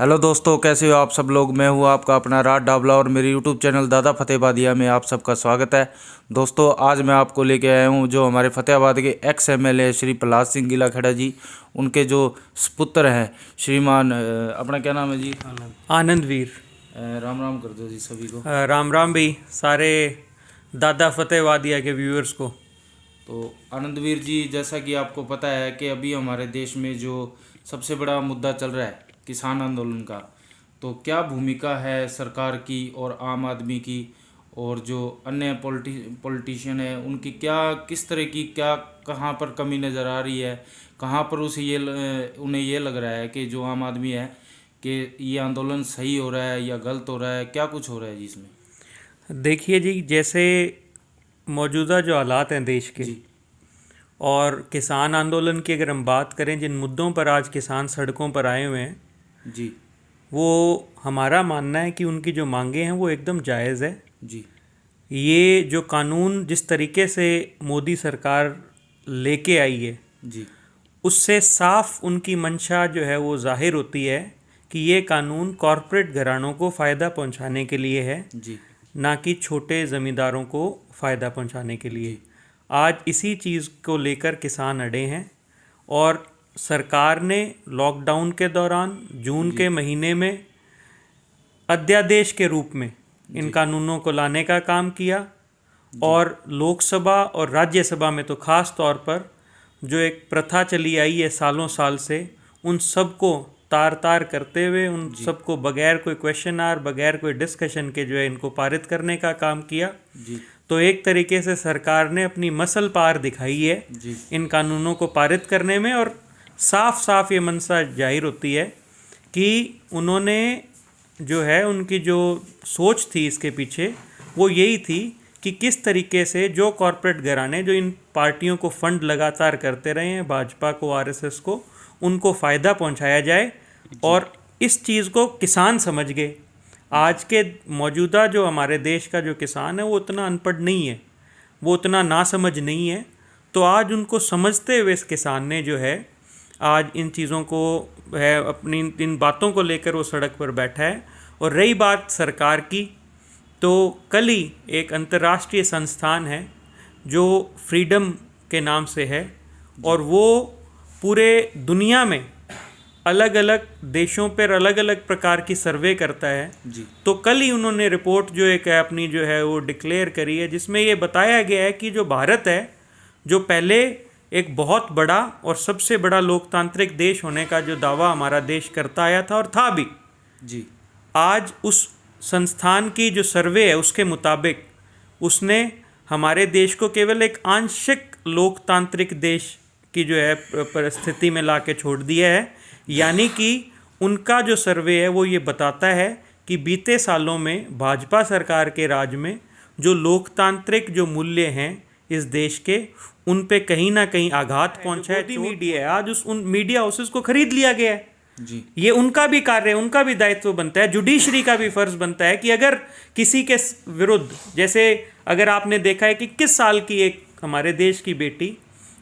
Hello दोस्तों, कैसे हो आप सब लोग। मैं हूँ आपका अपना राज डाबला और मेरे यूट्यूब चैनल दादा फतेहाबादिया में आप सबका स्वागत है। दोस्तों, आज मैं आपको लेके आया हूँ जो हमारे फतेहाबाद के एक्स एमएलए श्री प्रहलाद सिंह गिलाखेड़ा जी, उनके जो सुपुत्र हैं श्रीमान अपना क्या नाम है जी, आनंदवीर। राम राम कर दो जी सभी को। राम राम भी सारे दादा फतेहाबादिया के व्यूअर्स को। तो आनंदवीर जी, जैसा कि आपको पता है कि अभी हमारे देश में जो सबसे बड़ा मुद्दा चल रहा है किसान आंदोलन का, तो क्या भूमिका है सरकार की और आम आदमी की और जो अन्य पॉलिटिशियन है उनकी, क्या किस तरह की, क्या कहाँ पर कमी नज़र आ रही है, कहाँ पर उन्हें ये लग रहा है कि जो आम आदमी है कि ये आंदोलन सही हो रहा है या गलत हो रहा है, क्या कुछ हो रहा है जी इसमें। देखिए जी, जैसे मौजूदा जो हालात हैं देश के जी और किसान आंदोलन की अगर हम बात करें, जिन मुद्दों पर आज किसान सड़कों पर आए हुए हैं, जी वो हमारा मानना है कि उनकी जो मांगे हैं वो एकदम जायज़ है। जी ये जो कानून जिस तरीके से मोदी सरकार लेके आई है, जी उससे साफ उनकी मंशा जो है वो जाहिर होती है कि ये कानून कॉरपोरेट घरानों को फ़ायदा पहुंचाने के लिए है, जी ना कि छोटे ज़मींदारों को फ़ायदा पहुंचाने के लिए। जी आज इसी चीज़ को लेकर किसान अड़े हैं और सरकार ने लॉकडाउन के दौरान जून के महीने में अध्यादेश के रूप में इन कानूनों को लाने का काम किया और लोकसभा और राज्यसभा में तो ख़ास तौर पर जो एक प्रथा चली आई है सालों साल से, उन सबको तार तार करते हुए, उन सबको बगैर कोई क्वेश्चन आर, बगैर कोई डिस्कशन के जो है इनको पारित करने का काम किया। जी तो एक तरीके से सरकार ने अपनी मसल पार दिखाई है जी इन कानूनों को पारित करने में, और साफ साफ ये मंशा जाहिर होती है कि उन्होंने जो है, उनकी जो सोच थी इसके पीछे वो यही थी कि किस तरीके से जो कॉरपोरेट घराने जो इन पार्टियों को फंड लगातार करते रहे हैं, भाजपा को, आरएसएस को, उनको फ़ायदा पहुंचाया जाए। और इस चीज़ को किसान समझ गए। आज के मौजूदा जो हमारे देश का जो किसान है वो उतना अनपढ़ नहीं है, वो उतना नासमझ नहीं है। तो आज उनको समझते हुए इस किसान ने जो है आज इन चीज़ों को है, अपनी इन बातों को लेकर वो सड़क पर बैठा है। और रही बात सरकार की, तो कल ही एक अंतर्राष्ट्रीय संस्थान है जो फ्रीडम के नाम से है और वो पूरे दुनिया में अलग अलग देशों पर अलग अलग प्रकार की सर्वे करता है। जी तो कल ही उन्होंने रिपोर्ट जो एक अपनी जो है वो डिक्लेयर करी है, जिसमें ये बताया गया है कि जो भारत है, जो पहले एक बहुत बड़ा और सबसे बड़ा लोकतांत्रिक देश होने का जो दावा हमारा देश करता आया था और था भी, जी आज उस संस्थान की जो सर्वे है उसके मुताबिक उसने हमारे देश को केवल एक आंशिक लोकतांत्रिक देश की जो है परिस्थिति में ला के छोड़ दिया है। यानी कि उनका जो सर्वे है वो ये बताता है कि बीते सालों में भाजपा सरकार के राज में जो लोकतांत्रिक जो मूल्य हैं इस देश के, उन पे कहीं ना कहीं आघात पहुंचा है। मीडिया है आज उन मीडिया हाउसेस को खरीद लिया गया है। जी ये उनका भी कार्य है, उनका भी दायित्व बनता है, जुडिशरी का भी फर्ज बनता है कि अगर किसी के विरुद्ध, जैसे अगर आपने देखा है कि 21 साल की एक हमारे देश की बेटी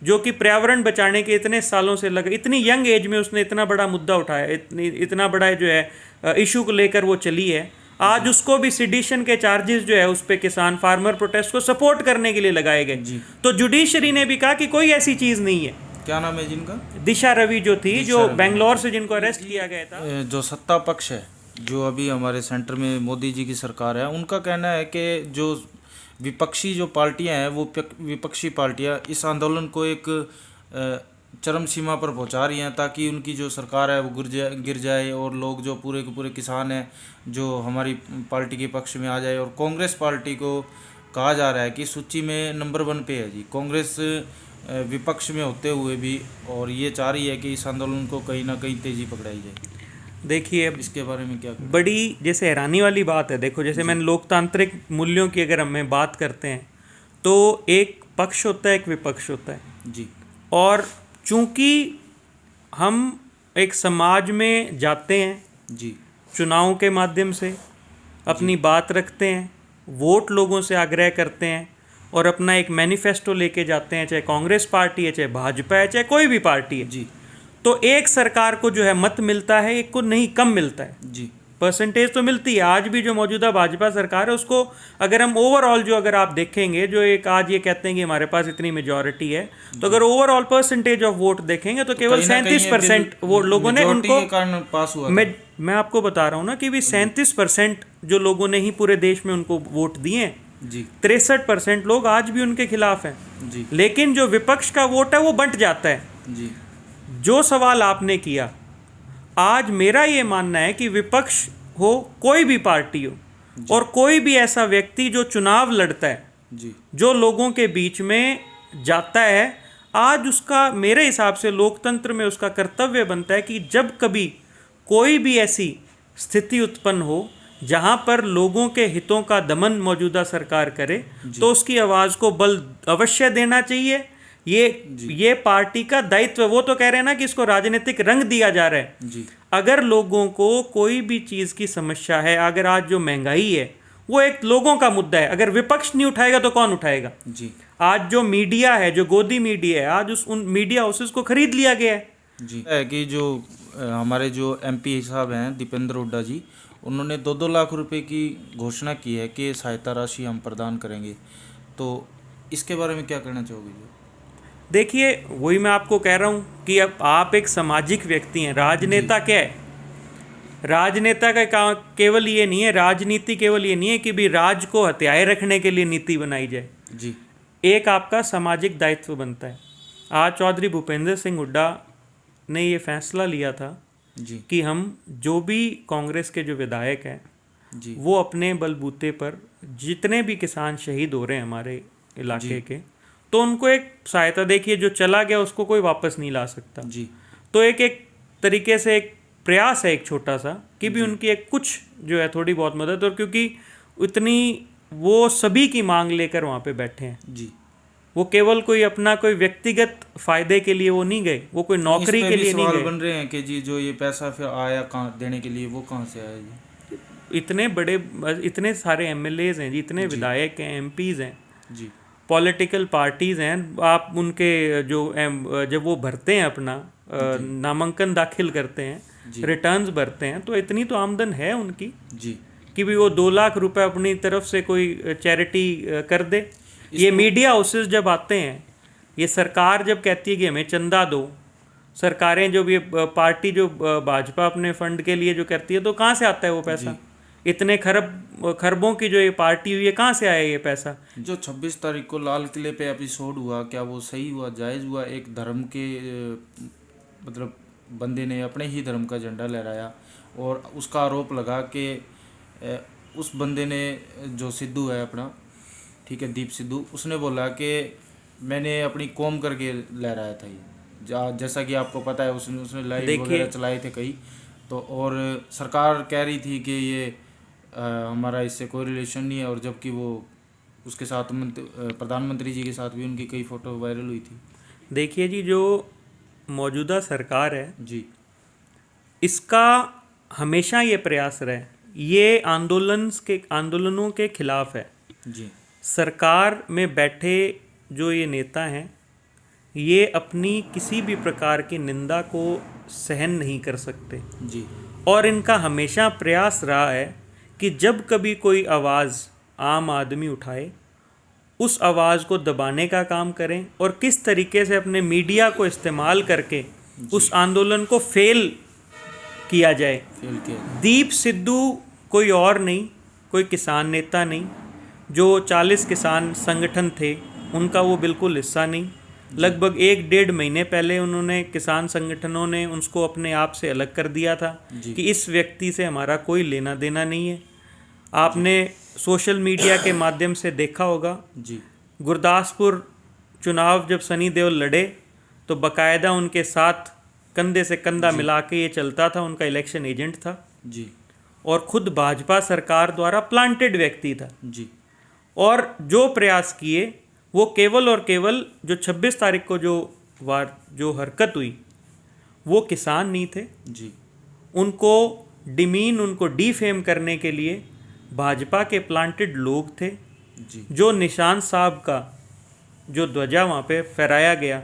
जो कि पर्यावरण बचाने के इतने सालों से लगे, इतनी यंग एज में उसने इतना बड़ा मुद्दा उठाया, इतना बड़ा जो है इशू को लेकर वो चली है, आज उसको भी सिडिशन के चार्जेस जो है उस पे किसान फार्मर प्रोटेस्ट को सपोर्ट करने के लिए लगाए गए। तो जुडिशरी ने भी कहा कि कोई ऐसी चीज़ नहीं है। क्या नाम है जिनका? दिशा रवि जो थी, जो बेंगलोर से जिनको अरेस्ट किया गया था। जो सत्ता पक्ष है, जो अभी हमारे सेंटर में मोदी जी की सरकार है, उनका कहना है कि जो विपक्षी जो पार्टियां हैं, वो विपक्षी पार्टियां इस आंदोलन को एक चरम सीमा पर पहुंचा रही हैं ताकि उनकी जो सरकार है वो गिर जाए और लोग जो पूरे के पूरे किसान हैं जो हमारी पार्टी के पक्ष में आ जाए। और कांग्रेस पार्टी को कहा जा रहा है कि सूची में नंबर 1 पे है जी, कांग्रेस विपक्ष में होते हुए भी, और ये चाह रही है कि इस आंदोलन को कहीं ना कहीं तेजी पकड़ाई जाए। देखिए, इसके बारे में क्या बड़ी जैसे हैरानी वाली बात है। देखो, जैसे मैंने लोकतांत्रिक मूल्यों की अगर हम बात करते हैं तो एक पक्ष होता है, एक विपक्ष होता है जी। और चूंकि हम एक समाज में जाते हैं जी, चुनाव के माध्यम से अपनी बात रखते हैं, वोट लोगों से आग्रह करते हैं और अपना एक मैनिफेस्टो लेके जाते हैं, चाहे कांग्रेस पार्टी है, चाहे भाजपा है, चाहे कोई भी पार्टी है जी। तो एक सरकार को जो है मत मिलता है, एक को नहीं, कम मिलता है। जी परसेंटेज तो मिलती है। आज भी जो मौजूदा भाजपा सरकार है उसको अगर हम ओवरऑल जो अगर आप देखेंगे, जो एक आज ये कहते हैं कि हमारे पास इतनी मेजॉरिटी है, तो अगर ओवरऑल परसेंटेज ऑफ वोट देखेंगे तो केवल कहीं ना कहीं 37% वो लोगों ने majority उनको के कारण पास हुआ था। मैं आपको बता रहा हूँ ना कि भी 37% जो लोगों ने ही पूरे देश में उनको वोट दिए हैं, जी 63% लोग आज भी उनके खिलाफ हैं। जी लेकिन जो विपक्ष का वोट है वो बंट जाता है। जी जो सवाल आपने किया, आज मेरा ये मानना है कि विपक्ष हो, कोई भी पार्टी हो, और कोई भी ऐसा व्यक्ति जो चुनाव लड़ता है, जी जो लोगों के बीच में जाता है, आज उसका मेरे हिसाब से लोकतंत्र में उसका कर्तव्य बनता है कि जब कभी कोई भी ऐसी स्थिति उत्पन्न हो जहां पर लोगों के हितों का दमन मौजूदा सरकार करे, तो उसकी आवाज़ को बल अवश्य देना चाहिए। ये पार्टी का दायित्व। वो तो कह रहे हैं ना कि इसको राजनीतिक रंग दिया जा रहा है। जी अगर लोगों को कोई भी चीज़ की समस्या है, अगर आज जो महंगाई है वो एक लोगों का मुद्दा है, अगर विपक्ष नहीं उठाएगा तो कौन उठाएगा? जी आज जो मीडिया है, जो गोदी मीडिया है, आज उन मीडिया हाउसेस को खरीद लिया गया है। जी है कि जो हमारे जो एमपी साहब हैं दीपेंद्र हुड्डा जी, उन्होंने 2-2 लाख रुपए की घोषणा की है कि सहायता राशि हम प्रदान करेंगे। तो इसके बारे में क्या कहना चाहोगे जी? देखिए, वही मैं आपको कह रहा हूँ कि अब आप एक सामाजिक व्यक्ति हैं। राजनेता क्या है? राजनेता का काम केवल ये नहीं है, राजनीति केवल ये नहीं है कि भी राज को हथियाए रखने के लिए नीति बनाई जाए। जी एक आपका सामाजिक दायित्व बनता है। आज चौधरी भूपेंद्र सिंह हुड्डा ने ये फैसला लिया था जी कि हम जो भी कांग्रेस के जो विधायक हैं, जी वो अपने बलबूते पर जितने भी किसान शहीद हो रहे हैं हमारे इलाके के, तो उनको एक सहायता। देखिए, जो चला गया उसको कोई वापस नहीं ला सकता। जी तो एक तरीके से एक प्रयास है, एक छोटा सा, कि भी उनकी एक कुछ जो है थोड़ी बहुत मदद। और क्योंकि इतनी वो सभी की मांग लेकर वहाँ पे बैठे हैं, जी वो केवल कोई अपना कोई व्यक्तिगत फायदे के लिए वो नहीं गए, वो कोई नौकरी इस पे के भी लिए नहीं सवाल गए। बन रहे हैं कि जी जो ये पैसा फिर आया कहाँ देने के लिए, वो कहाँ से आया जी? इतने बड़े, इतने सारे एमएलएज हैं जी, इतने विधायक हैं, एमपीज हैं, जी पॉलिटिकल पार्टीज हैं। आप उनके जो जब वो भरते हैं अपना नामांकन दाखिल करते हैं, रिटर्न्स भरते हैं, तो इतनी तो आमदन है उनकी जी कि भी वो 2 लाख रुपए अपनी तरफ से कोई चैरिटी कर दे। ये मीडिया हाउसेस जब आते हैं, ये सरकार जब कहती है कि हमें चंदा दो, सरकारें जो भी पार्टी जो भाजपा अपने फंड के लिए जो करती है, तो कहाँ से आता है वो पैसा? इतने खरबों की जो ये पार्टी हुई है, कहाँ से आया ये पैसा? जो 26 तारीख को लाल किले पे एपिसोड हुआ, क्या वो सही हुआ, जायज़ हुआ? एक धर्म के मतलब बंदे ने अपने ही धर्म का झंडा लहराया और उसका आरोप लगा कि उस बंदे ने, जो सिद्धू है अपना, ठीक है, दीप सिद्धू, उसने बोला कि मैंने अपनी कौम करके लहराया था ये। जैसा कि आपको पता है, उसने लाइव वगैरह चलाए थे कई। तो और सरकार कह रही थी कि ये हमारा इससे कोई रिलेशन नहीं है, और जबकि वो उसके साथ प्रधानमंत्री जी के साथ भी उनकी कई फ़ोटो वायरल हुई थी। देखिए जी, जो मौजूदा सरकार है, जी इसका हमेशा ये प्रयास रहा है, ये आंदोलनों के खिलाफ है। जी सरकार में बैठे जो ये नेता हैं, ये अपनी किसी भी प्रकार की निंदा को सहन नहीं कर सकते। जी और इनका हमेशा प्रयास रहा है कि जब कभी कोई आवाज़ आम आदमी उठाए, उस आवाज़ को दबाने का काम करें, और किस तरीके से अपने मीडिया को इस्तेमाल करके उस आंदोलन को फेल किया जाए। फेल किया। दीप सिद्धू कोई और नहीं, कोई किसान नेता नहीं। जो 40 किसान संगठन थे, उनका वो बिल्कुल हिस्सा नहीं। लगभग 1-1.5 महीने पहले उन्होंने, किसान संगठनों ने उसको अपने आप से अलग कर दिया था कि इस व्यक्ति से हमारा कोई लेना देना नहीं है। आपने सोशल मीडिया के माध्यम से देखा होगा, जी गुरदासपुर चुनाव जब सनी देओल लड़े, तो बाकायदा उनके साथ कंधे से कंधा मिला के ये चलता था, उनका इलेक्शन एजेंट था, जी और खुद भाजपा सरकार द्वारा प्लांटेड व्यक्ति था। जी और जो प्रयास किए, वो केवल और केवल जो 26 तारीख को जो हरकत हुई, वो किसान नहीं थे। जी उनको उनको डिफेम करने के लिए भाजपा के प्लांटेड लोग थे। जी जो निशान साहब का जो ध्वजा वहाँ पे फहराया गया,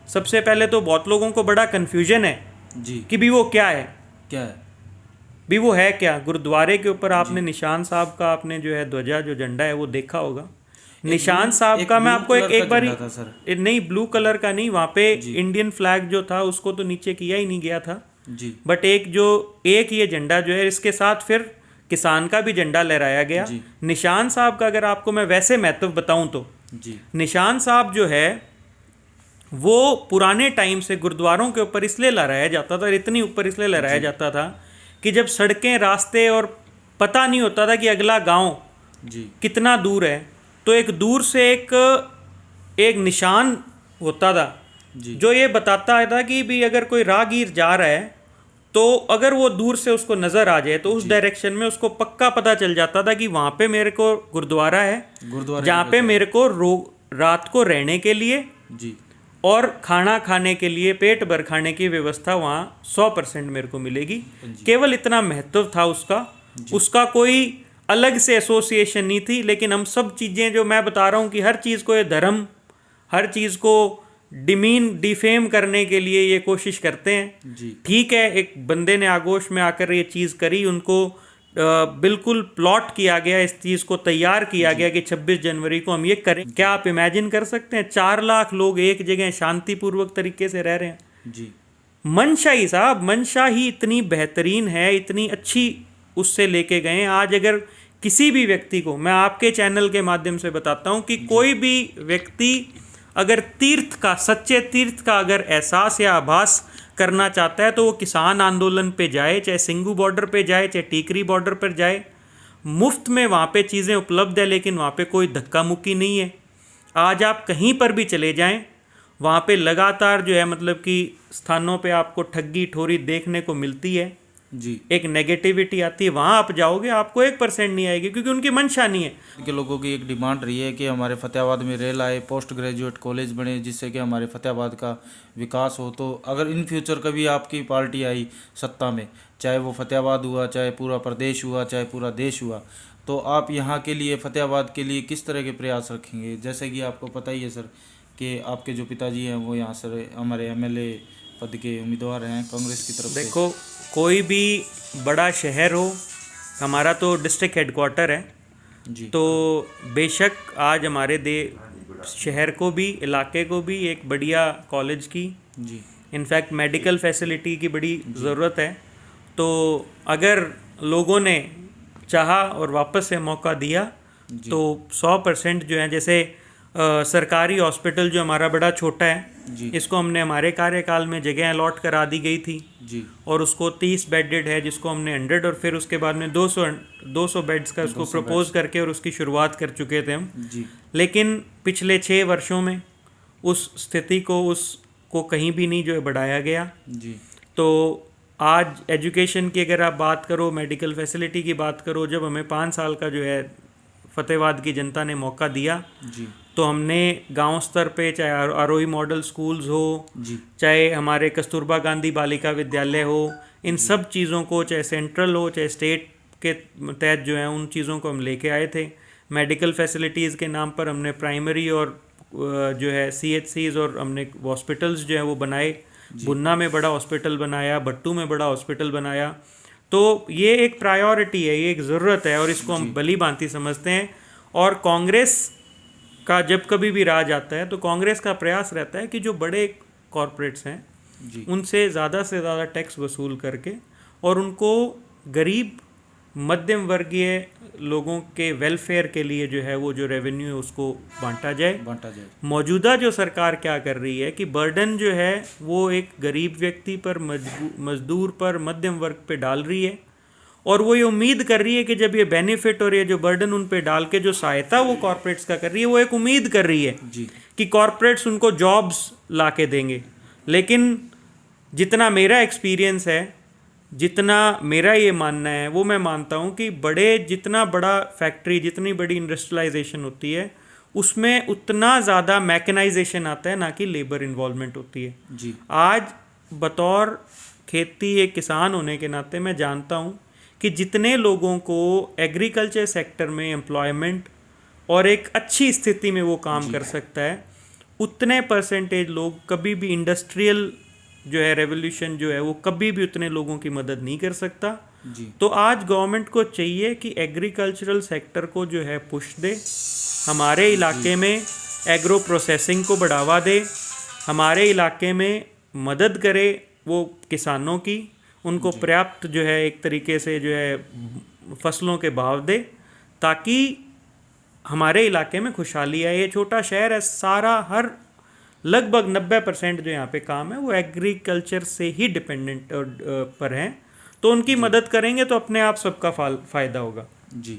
सबसे पहले तो बहुत लोगों को बड़ा कन्फ्यूजन है जी। कि भी वो क्या है, क्या है? भी वो है क्या। गुरुद्वारे के ऊपर आपने निशान साहब का आपने जो है ध्वजा जो झंडा है वो देखा होगा। निशान साहब का मैं आपको कलर का एक बारी झंडा था सर। नहीं, ब्लू कलर का नहीं, वहाँ पे जी। इंडियन फ्लैग जो था उसको तो नीचे किया ही नहीं गया था। जी। बट एक ये झंडा जो है, इसके साथ फिर किसान का भी झंडा लहराया गया। जी। निशान साहब का अगर आपको मैं वैसे महत्व बताऊं तो जी। निशान साहब जो है वो पुराने टाइम से गुरुद्वारों के ऊपर इसलिए लहराया जाता था, और इतनी ऊपर इसलिए लहराया जाता था कि जब सड़कें, रास्ते और पता नहीं होता था कि अगला गांव जी। कितना दूर है, तो एक दूर से एक निशान होता था जी। जो ये बताता था कि भी अगर कोई राहगीर जा रहा है तो अगर वो दूर से उसको नजर आ जाए तो उस डायरेक्शन में उसको पक्का पता चल जाता था कि वहां पे मेरे को गुरुद्वारा है, जहाँ पे मेरे को रात को रहने के लिए जी। और खाना खाने के लिए, पेट भर खाने की व्यवस्था वहाँ 100% मेरे को मिलेगी। केवल इतना महत्व था उसका कोई अलग से एसोसिएशन नहीं थी। लेकिन हम सब चीज़ें जो मैं बता रहा हूँ कि हर चीज़ को ये धर्म, हर चीज़ को डिफेम करने के लिए ये कोशिश करते हैं। जी। ठीक है, एक बंदे ने आगोश में आकर ये चीज़ करी, उनको बिल्कुल प्लॉट किया गया, इस चीज़ को तैयार किया गया कि 26 जनवरी को हम ये करें। क्या आप इमेजिन कर सकते हैं 4 लाख लोग एक जगह शांतिपूर्वक तरीके से रह रहे हैं। जी। मंशा ही साहब, मंशा ही इतनी बेहतरीन है, इतनी अच्छी उससे लेके गए। आज अगर किसी भी व्यक्ति को, मैं आपके चैनल के माध्यम से बताता हूँ कि कोई भी व्यक्ति अगर सच्चे तीर्थ का अगर एहसास या आभास करना चाहता है तो वो किसान आंदोलन पे जाए, चाहे सिंगू बॉर्डर पे जाए, चाहे टीकरी बॉर्डर पर जाए। मुफ्त में वहाँ पे चीज़ें उपलब्ध है, लेकिन वहाँ पे कोई धक्का मुक्की नहीं है। आज आप कहीं पर भी चले जाएं, वहाँ पे लगातार जो है मतलब कि स्थानों पे आपको ठगी ठोरी देखने को मिलती है। जी। एक नेगेटिविटी आती है, वहाँ आप जाओगे आपको 1% नहीं आएगी, क्योंकि उनकी मंशा नहीं है। के लोगों की एक डिमांड रही है कि हमारे फतेहाबाद में रेल आए, पोस्ट ग्रेजुएट कॉलेज बने, जिससे कि हमारे फतेहाबाद का विकास हो। तो अगर इन फ्यूचर कभी आपकी पार्टी आई सत्ता में, चाहे वो फतेहाबाद हुआ, चाहे पूरा प्रदेश हुआ, चाहे पूरा देश हुआ, तो आप यहाँ के लिए, फतेहाबाद के लिए किस तरह के प्रयास रखेंगे? जैसे कि आपको पता ही है सर कि आपके जो पिताजी हैं वो यहाँ सर हमारे MLA पद के उम्मीदवार हैं कांग्रेस की तरफ से। देखो, कोई भी बड़ा शहर हो, हमारा तो डिस्ट्रिक्ट हेडक्वार्टर है, जी। तो बेशक आज हमारे शहर को भी, इलाके को भी एक बढ़िया कॉलेज की, जी। इनफैक्ट मेडिकल फैसिलिटी की बड़ी ज़रूरत है। तो अगर लोगों ने चाहा और वापस से मौका दिया तो 100% जो है, जैसे सरकारी हॉस्पिटल जो हमारा बड़ा छोटा है, इसको हमने हमारे कार्यकाल में जगह अलॉट करा दी गई थी। जी। और उसको 30 बेडेड है, जिसको हमने 100 और फिर उसके बाद में 200 बेड्स का उसको प्रपोज करके और उसकी शुरुआत कर चुके थे हम। जी। लेकिन पिछले 6 वर्षों में उस स्थिति को, उसको कहीं भी नहीं जो है बढ़ाया गया। जी। तो आज एजुकेशन की अगर आप बात करो, मेडिकल फैसिलिटी की बात करो, जब हमें 5 साल का जो है फतेहाबाद की जनता ने मौका दिया, जी। तो हमने गांव स्तर पे, चाहे आरोही मॉडल स्कूल्स हो, जी। चाहे हमारे कस्तूरबा गांधी बालिका विद्यालय हो, इन सब चीज़ों को, चाहे सेंट्रल हो चाहे स्टेट के तहत जो है, उन चीज़ों को हम लेके आए थे। मेडिकल फैसिलिटीज़ के नाम पर हमने प्राइमरी और जो है CHCs और हमने हॉस्पिटल्स जो है वो बनाए। बुन्ना में बड़ा हॉस्पिटल बनाया, भट्टू में बड़ा हॉस्पिटल बनाया। तो ये एक प्रायोरिटी है, ये एक ज़रूरत है, और इसको हम भली भांति समझते हैं। और कांग्रेस का जब कभी भी राज आता है तो कांग्रेस का प्रयास रहता है कि जो बड़े कॉरपोरेट्स हैं जी। उनसे ज़्यादा से ज़्यादा टैक्स वसूल करके और उनको गरीब मध्यम वर्गीय लोगों के वेलफेयर के लिए जो है वो जो रेवेन्यू है उसको बांटा जाए। मौजूदा जो सरकार क्या कर रही है कि बर्डन जो है वो एक गरीब व्यक्ति पर, मजदूर पर, मध्यम वर्ग पे डाल रही है, और वो ये उम्मीद कर रही है कि जब ये बेनिफिट और ये जो बर्डन उन पे डाल के जो सहायता वो कॉरपोरेट्स का कर रही है, वो एक उम्मीद कर रही है कि कॉरपोरेट्स उनको जॉब्स ला के देंगे। लेकिन जितना मेरा एक्सपीरियंस है, जितना मेरा ये मानना है, वो मैं मानता हूँ कि जितना बड़ा फैक्ट्री, जितनी बड़ी इंडस्ट्रियलाइजेशन होती है, उसमें उतना ज़्यादा मैकेनाइजेशन आता है, ना कि लेबर इन्वॉल्वमेंट होती है जी। आज बतौर खेती एक किसान होने के नाते मैं जानता हूँ कि जितने लोगों को एग्रीकल्चर सेक्टर में एम्प्लॉयमेंट और एक अच्छी स्थिति में वो काम कर सकता है, उतने परसेंटेज लोग कभी भी इंडस्ट्रियल जो है रेवोल्यूशन जो है वो कभी भी उतने लोगों की मदद नहीं कर सकता। जी तो आज गवर्नमेंट को चाहिए कि एग्रीकल्चरल सेक्टर को जो है पुश दे, हमारे इलाके में एग्रो प्रोसेसिंग को बढ़ावा दे, हमारे इलाके में मदद करे वो किसानों की, उनको पर्याप्त जो है एक तरीके से जो है फसलों के भाव दे, ताकि हमारे इलाके में खुशहाली आए। ये छोटा शहर है, सारा हर लगभग 90% जो यहाँ पे काम है वो एग्रीकल्चर से ही डिपेंडेंट पर हैं। तो उनकी मदद करेंगे तो अपने आप सबका फ़ायदा होगा। जी,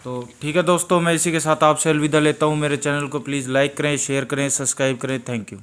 तो ठीक है दोस्तों, मैं इसी के साथ आपसे अलविदा लेता हूँ। मेरे चैनल को प्लीज़ लाइक करें, शेयर करें, सब्सक्राइब करें। Thank you.